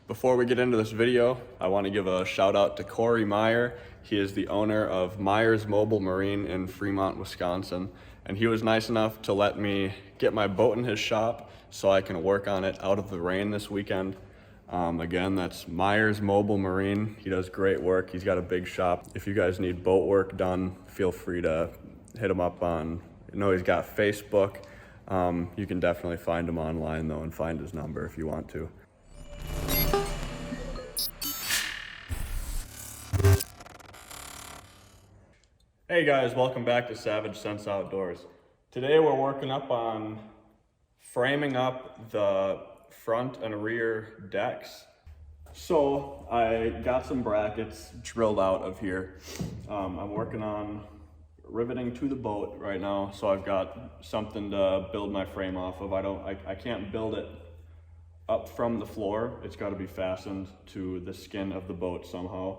Before we get into this video, I want to give a shout out to Corey Meyer. He is the owner of Meyer's Mobile Marine in Fremont, Wisconsin. And he was nice enough to let me get my boat in his shop so I can work on it out of the rain this weekend. Again, that's Meyer's Mobile Marine. He does great work. He's got a big shop. If you guys need boat work done, feel free to hit him up on, he's got Facebook. You can definitely find him online though and find his number if you want to. Hey guys, welcome back to Savage Sense Outdoors. Today we're working up on framing up the front and rear decks. So I got some brackets drilled out of here. I'm working on riveting to the boat right now, so I've got something to build my frame off of. I can't build it up from the floor. It's got to be fastened to the skin of the boat somehow.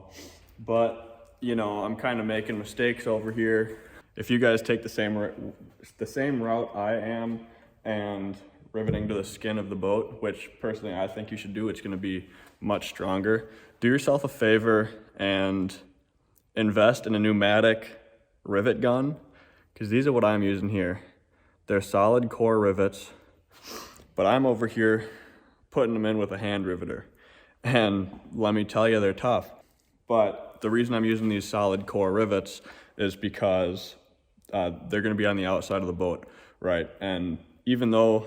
But I'm kind of making mistakes over here. If you guys take the same route I am and riveting to the skin of the boat, which personally I think you should do, it's going to be much stronger. Do yourself a favor and invest in a pneumatic rivet gun, because these are what I'm using here. They're solid core rivets, but I'm over here putting them in with a hand riveter. And let me tell you, they're tough. But the reason I'm using these solid core rivets is because they're going to be on the outside of the boat, right? And even though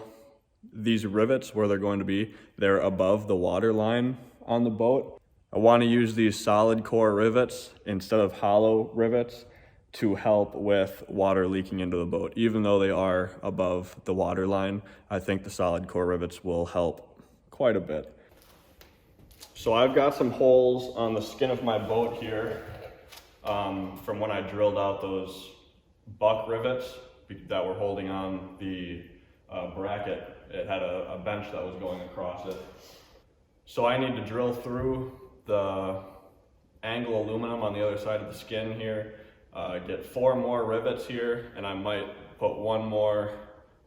these rivets, where they're going to be, they're above the water line on the boat, I want to use these solid core rivets instead of hollow rivets to help with water leaking into the boat. Even though they are above the water line, I think the solid core rivets will help quite a bit. So I've got some holes on the skin of my boat here from when I drilled out those buck rivets that were holding on the bracket. It had a bench that was going across it. So I need to drill through the angle aluminum on the other side of the skin here, get 4 more rivets here, and I might put 1 more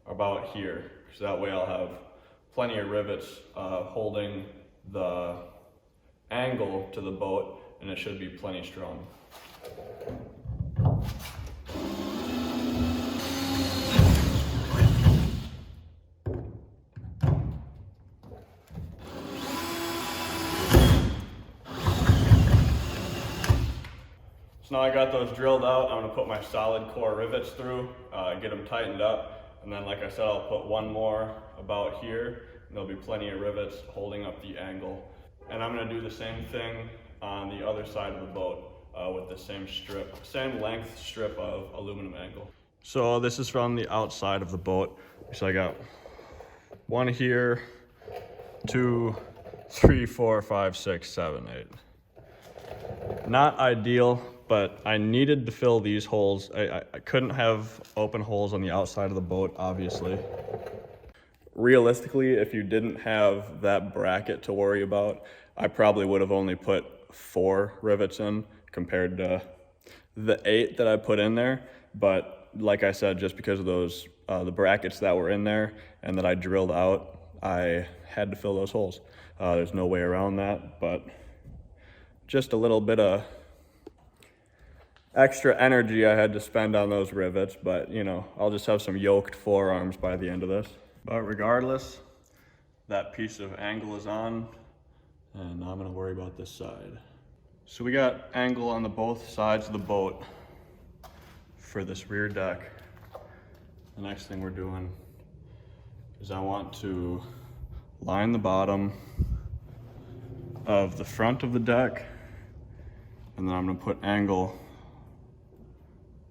about here, so that way I'll have plenty of rivets holding the angle to the boat, and it should be plenty strong. So now I got those drilled out. I'm going to put my solid core rivets through, get them tightened up, and then like I said, I'll put 1 more about here, and there'll be plenty of rivets holding up the angle. And I'm going to do the same thing on the other side of the boat with the same length strip of aluminum angle. So this is from the outside of the boat. So I got 1 here, 2, 3, 4, 5, 6, 7, 8. Not ideal, but I needed to fill these holes. I couldn't have open holes on the outside of the boat, obviously. Realistically, if you didn't have that bracket to worry about, I probably would have only put 4 rivets in compared to the 8 that I put in there. But like I said, just because of those the brackets that were in there and that I drilled out, I had to fill those holes. There's no way around that, but just a little bit of extra energy I had to spend on those rivets, but I'll just have some yoked forearms by the end of this. But regardless, that piece of angle is on, and now I'm gonna worry about this side. So we got angle on both sides of the boat for this rear deck. The next thing we're doing is I want to line the bottom of the front of the deck, and then I'm gonna put angle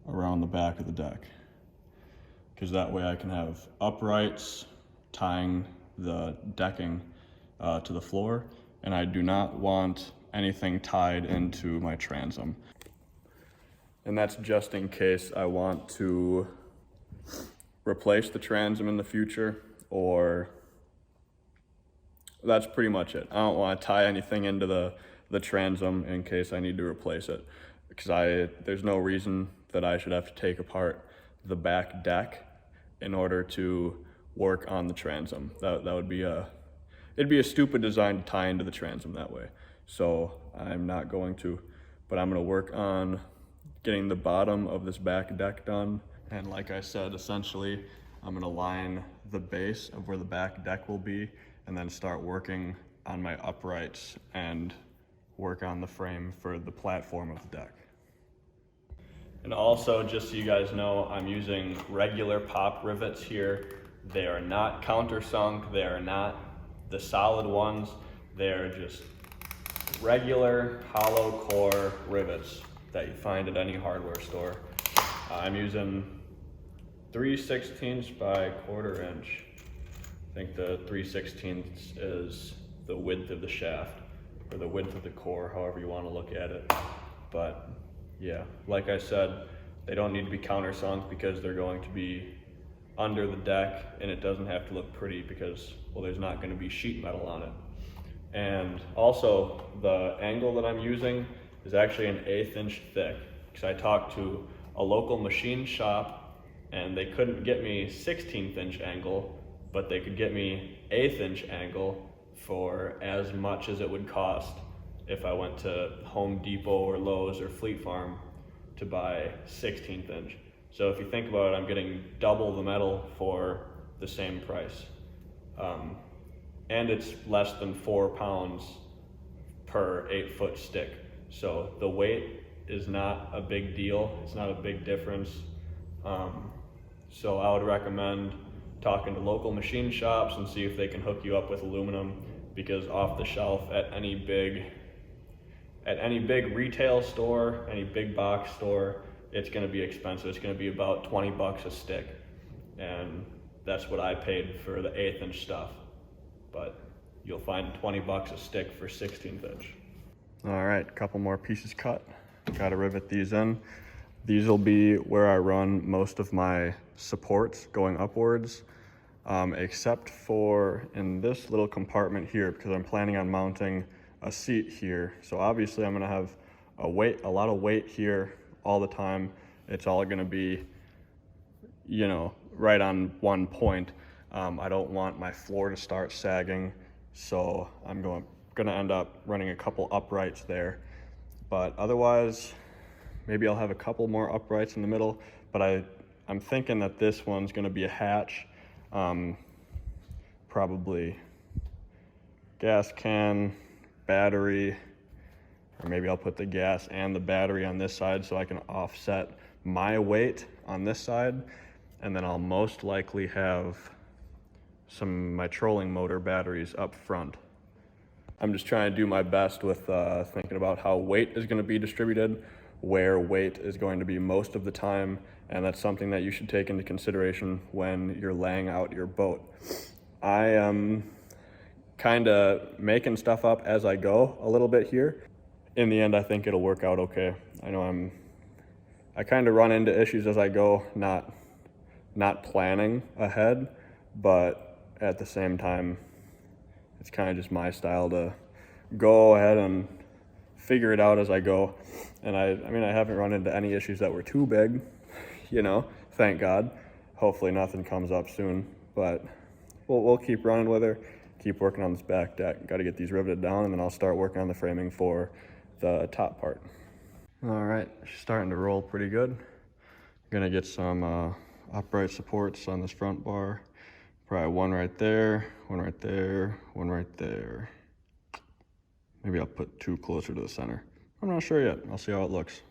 around the back of the deck, because that way I can have uprights tying the decking to the floor, and I do not want anything tied into my transom. And that's just in case I want to replace the transom in the future, or that's pretty much it. I don't want to tie anything into the transom in case I need to replace it, because there's no reason that I should have to take apart the back deck in order to work on the transom. That would be a it'd be a stupid design to tie into the transom that way. So I'm not going to, but I'm gonna work on getting the bottom of this back deck done. And like I said, essentially, I'm gonna line the base of where the back deck will be and then start working on my uprights and work on the frame for the platform of the deck. And also, just so you guys know, I'm using regular pop rivets here. They are not countersunk, they are not the solid ones. They're just regular hollow core rivets that you find at any hardware store. I'm using 3/16 by 1/4 inch. I think the 3/16 is the width of the shaft, or the width of the core, however you want to look at it. But yeah, like I said, they don't need to be countersunk because they're going to be under the deck, and it doesn't have to look pretty because, well, there's not going to be sheet metal on it. And also, the angle that I'm using is actually an 1/8 inch thick, because I talked to a local machine shop and they couldn't get me 1/16 inch angle, but they could get me 1/8 inch angle for as much as it would cost if I went to Home Depot or Lowe's or Fleet Farm to buy 1/16 inch. So if you think about it, I'm getting double the metal for the same price. And it's less than 4 pounds per 8-foot stick. So the weight is not a big deal. It's not a big difference. So I would recommend talking to local machine shops and see if they can hook you up with aluminum, because off the shelf at any big retail store, any big box store, it's gonna be expensive. It's gonna be about 20 bucks a stick. And that's what I paid for the 1/8 inch stuff. But you'll find 20 bucks a stick for 16th inch. All right, a couple more pieces cut. Gotta rivet these in. These will be where I run most of my supports going upwards, except for in this little compartment here, because I'm planning on mounting a seat here. So obviously I'm gonna have a lot of weight here all the time. It's all gonna be, you know, right on one point. I don't want my floor to start sagging, so I'm gonna end up running a couple uprights there. But otherwise, maybe I'll have a couple more uprights in the middle, but I'm thinking that this one's gonna be a hatch. Probably gas can, battery, or maybe I'll put the gas and the battery on this side so I can offset my weight on this side. And then I'll most likely have my trolling motor batteries up front. I'm just trying to do my best with thinking about how weight is going to be distributed, where weight is going to be most of the time, and that's something that you should take into consideration when you're laying out your boat. I am kind of making stuff up as I go a little bit here. In the end, I think it'll work out okay. I know I kind of run into issues as I go, not planning ahead, but at the same time, it's kind of just my style to go ahead and figure it out as I go. And I mean, I haven't run into any issues that were too big, you know, thank God. Hopefully nothing comes up soon, but we'll keep running with her, keep working on this back deck. Got to get these riveted down, and then I'll start working on the framing for the top part. All right, she's starting to roll pretty good. Gonna get some upright supports on this front bar. Probably one right there, one right there, one right there. Maybe I'll put two closer to the center. I'm not sure yet. I'll see how it looks.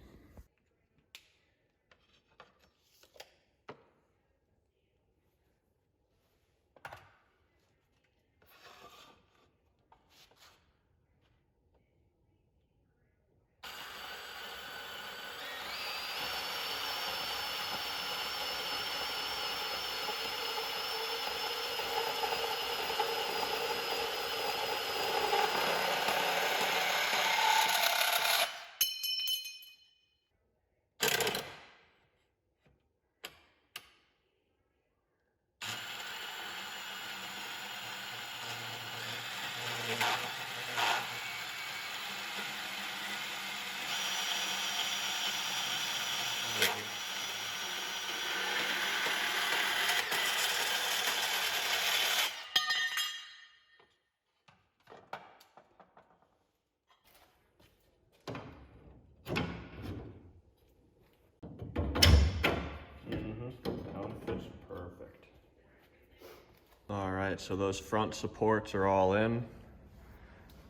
right, so those front supports are all in.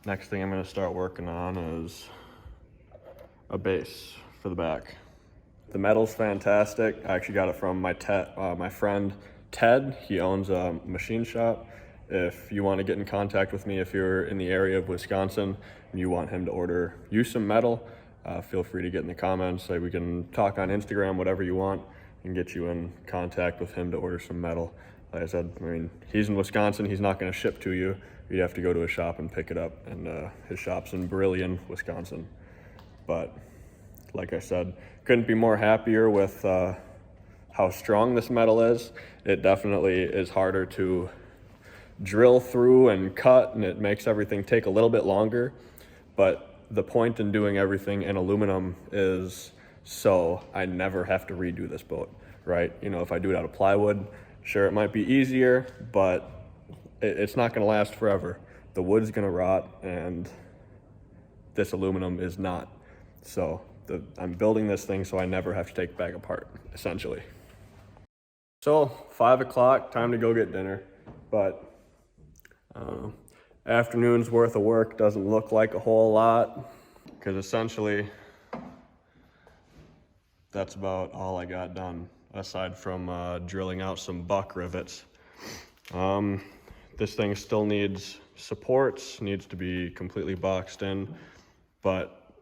Next thing I'm gonna start working on is a base for the back. The metal's fantastic. I actually got it from my friend Ted. He owns a machine shop. If you want to get in contact with me, if you're in the area of Wisconsin and you want him to order you some metal, feel free to get in the comments. Say we can talk on Instagram, whatever you want, and get you in contact with him to order some metal. Like I said, I mean, he's in Wisconsin. He's not going to ship to you. You'd have to go to a shop and pick it up. And his shop's in Brillion, Wisconsin. But like I said, couldn't be more happier with how strong this metal is. It definitely is harder to drill through and cut, and it makes everything take a little bit longer. But the point in doing everything in aluminum is so I never have to redo this boat, right? You know, if I do it out of plywood, sure, it might be easier, but it's not gonna last forever. The wood's gonna rot, and this aluminum is not. So I'm building this thing so I never have to take it back apart, essentially. So 5 o'clock, time to go get dinner. But afternoon's worth of work doesn't look like a whole lot, because essentially that's about all I got done, aside from drilling out some buck rivets. This thing still needs supports, needs to be completely boxed in, but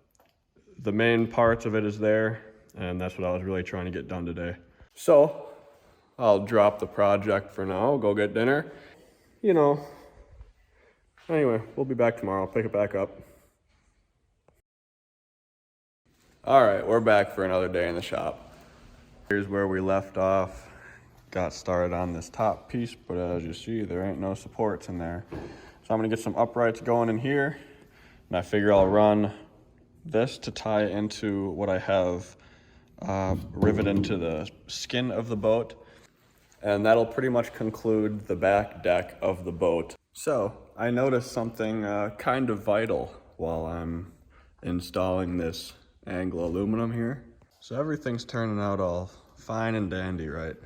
the main parts of it is there, and that's what I was really trying to get done today. So I'll drop the project for now, go get dinner. You know, anyway, we'll be back tomorrow. I'll pick it back up. All right, we're back for another day in the shop. Here's where we left off. Got started on this top piece, but as you see, there ain't no supports in there. So I'm gonna get some uprights going in here, and I figure I'll run this to tie into what I have riveted into the skin of the boat. And that'll pretty much conclude the back deck of the boat. So I noticed something kind of vital while I'm installing this Anglo aluminum here. So everything's turning out all fine and dandy, right?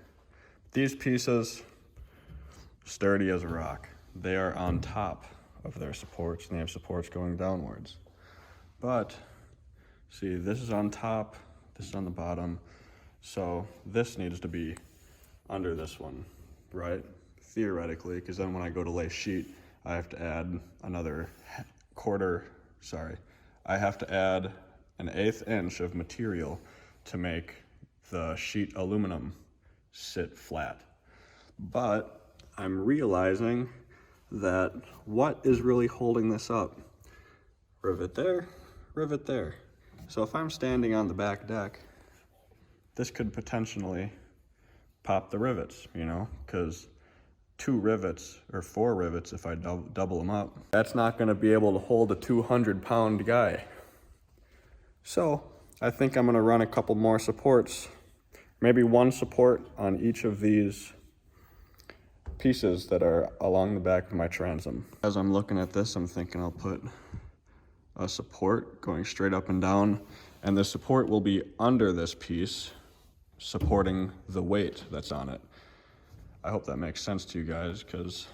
These pieces, sturdy as a rock. They are on top of their supports, and they have supports going downwards. But see, this is on top, this is on the bottom. So this needs to be under this one, right? Theoretically, because then when I go to lay sheet, I have to add another I have to add an 1/8 inch of material to make the sheet aluminum sit flat. But I'm realizing that what is really holding this up? Rivet there, rivet there. So if I'm standing on the back deck, this could potentially pop the rivets, you know, because 2 rivets or 4 rivets, if I double them up, that's not going to be able to hold a 200-pound guy. So I think I'm going to run a couple more supports, maybe 1 support on each of these pieces that are along the back of my transom. As I'm looking at this, I'm thinking I'll put a support going straight up and down, and the support will be under this piece, supporting the weight that's on it. I hope that makes sense to you guys, because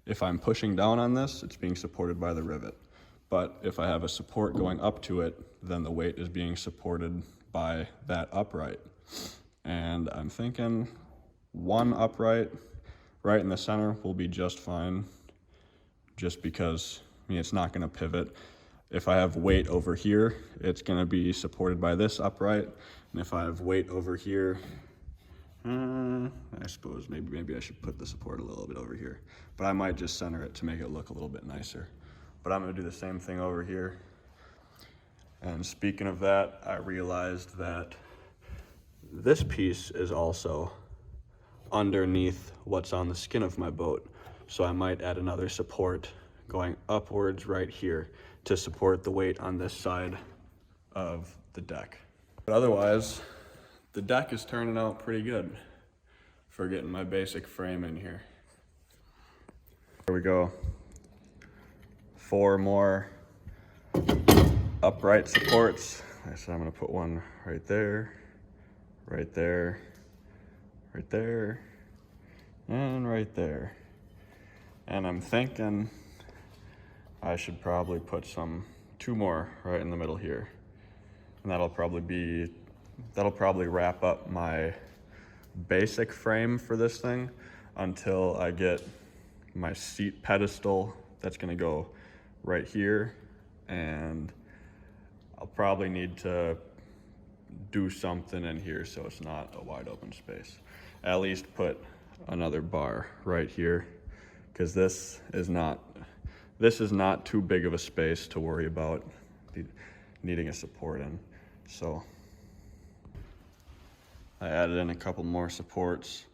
if I'm pushing down on this, it's being supported by the rivet. But if I have a support going up to it, then the weight is being supported by that upright. And I'm thinking 1 upright right in the center will be just fine, just because, I mean, it's not going to pivot. If I have weight over here, it's going to be supported by this upright. And if I have weight over here, I suppose maybe I should put the support a little bit over here. But I might just center it to make it look a little bit nicer. But I'm going to do the same thing over here. And speaking of that, I realized that this piece is also underneath what's on the skin of my boat. So I might add another support going upwards right here to support the weight on this side of the deck. But otherwise, the deck is turning out pretty good for getting my basic frame in here. Here we go. 4 more upright supports. So I'm gonna put one right there, right there, right there, and right there. And I'm thinking I should probably put two more right in the middle here. And that'll probably wrap up my basic frame for this thing until I get my seat pedestal that's gonna go right here, and I'll probably need to do something in here so it's not a wide open space. At least put another bar right here, because this is not too big of a space to worry about needing a support in. So I added in a couple more supports.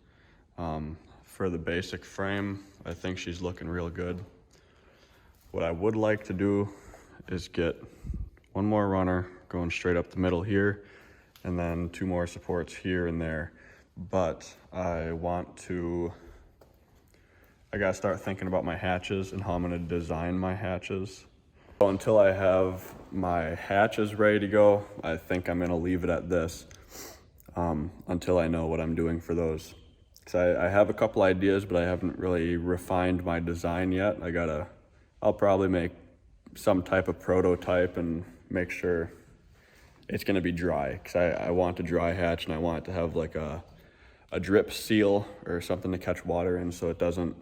For the basic frame, I think she's looking real good. What I would like to do is get one more runner going straight up the middle here, and then two more supports here and there. But I gotta start thinking about my hatches and how I'm gonna design my hatches. So until I have my hatches ready to go, I think I'm gonna leave it at this until I know what I'm doing for those. Because I have a couple ideas, but I haven't really refined my design yet. I'll probably make some type of prototype and make sure it's gonna be dry. Because I want a dry hatch, and I want it to have like a drip seal or something to catch water in, so it doesn't,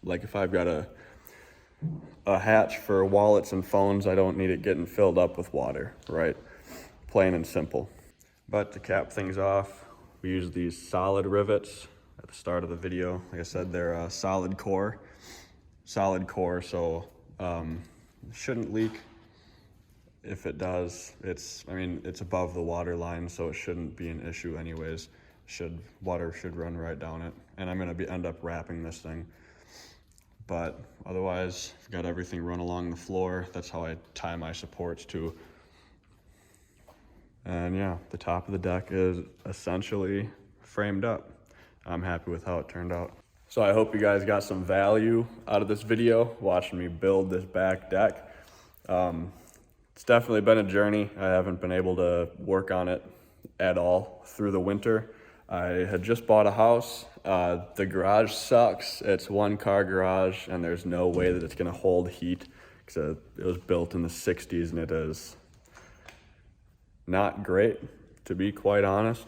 like if I've got a hatch for wallets and phones, I don't need it getting filled up with water, right? Plain and simple. But to cap things off, we use these solid rivets at the start of the video. Like I said, they're a solid core, so it shouldn't leak. If it does, it's above the water line, so it shouldn't be an issue anyways. Water should run right down it. And I'm gonna end up wrapping this thing. But otherwise, I've got everything run along the floor. That's how I tie my supports to. And yeah, the top of the deck is essentially framed up. I'm happy with how it turned out. So I hope you guys got some value out of this video, watching me build this back deck. It's definitely been a journey. I haven't been able to work on it at all through the winter. I had just bought a house. The garage sucks. It's one car garage, and there's no way that it's gonna hold heat, because it was built in the 60s, and it is not great, to be quite honest.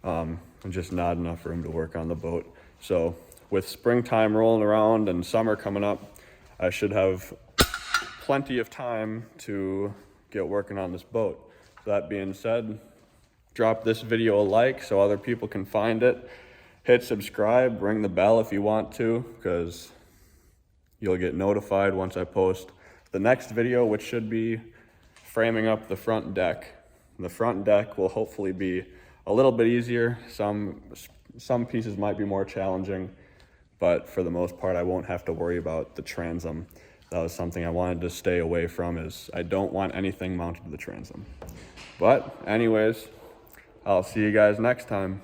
And just not enough room to work on the boat. So with springtime rolling around and summer coming up, I should have plenty of time to get working on this boat. So that being said, drop this video a like so other people can find it. Hit subscribe, ring the bell if you want to, because you'll get notified once I post the next video, which should be framing up the front deck. The front deck will hopefully be a little bit easier. Some pieces might be more challenging, but for the most part, I won't have to worry about the transom. That was something I wanted to stay away from, is I don't want anything mounted to the transom. But anyways, I'll see you guys next time.